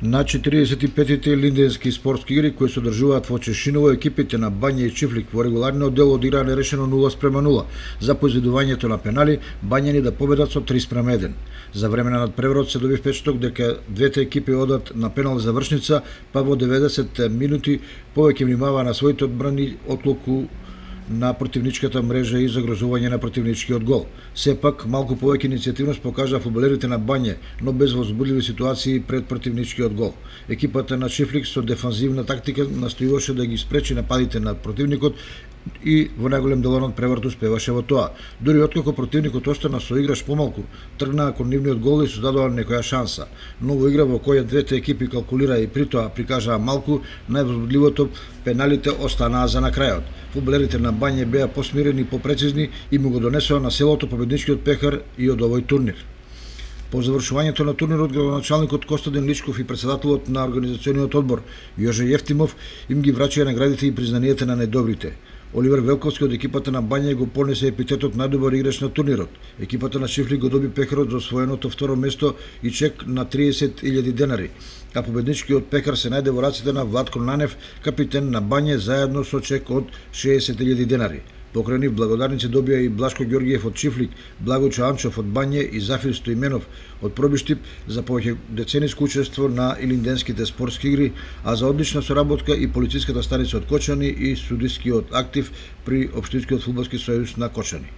На 45-тите линденски спортски игри кои се одржуваат во Чешиново, екипите на Бања и Чифлик во регуларниот дел одиграа нерешено 0:0. За произведувањето на пенали, бањани да победат со 3:1. За време на надпреварот се доби впечаток дека двете екипи одат на пенал завршница, па во 90 минути повеќе внимава на своите одбрани отлуку на противничката мрежа и загрозување на противничкиот гол. Сепак, малку повеќе иницијативност покажа фудбалерите на Бање, но без возбудливи ситуации пред противничкиот гол. Екипата на Чифлик со дефанзивна тактика настојуваше да ги спречи нападите на противникот и во најголем дел од преварот успеваше во тоа. Дури откако противникот остана со играш помалку, тргнаа кон нивниот гол и создадоа некоја шанса. Но во игра во која двете екипи калкулираа и притоа прикажаа малку, највозбудливото пеналите останаа за на крајот. Фудбалерите на Бање беа посмирени и попрецизни и му го донесоа на селото победничкиот пехар и од овој турнир. По завршувањето на турнирот, градоначалникот Костадин Личков и председателот на организациониот одбор Јоже Јефтимов им ги врачаа наградите и признанијата на најдобрите. Оливер Велковски од екипата на Бање го понесе епитетот најдобар играч на турнирот. Екипата на Чифлик го доби пехарот за освоеното второ место и чек на 30.000 денари, а победничкиот пекар се најде во раците на Владко Нанев, капитен на Бање, заедно со чек од 60.000 денари. Покрај нив благодарници добија и Блашко Ѓоргиев од Чифлик, Благо Чоанчов од Бање и Зафир Стоименов од Пробиштип за повеќе децениско учество на илинденските спортски игри, а за одлична соработка и полициската станица од Кочани и судискиот актив при Општинскиот фудбалски сојуз на Кочани.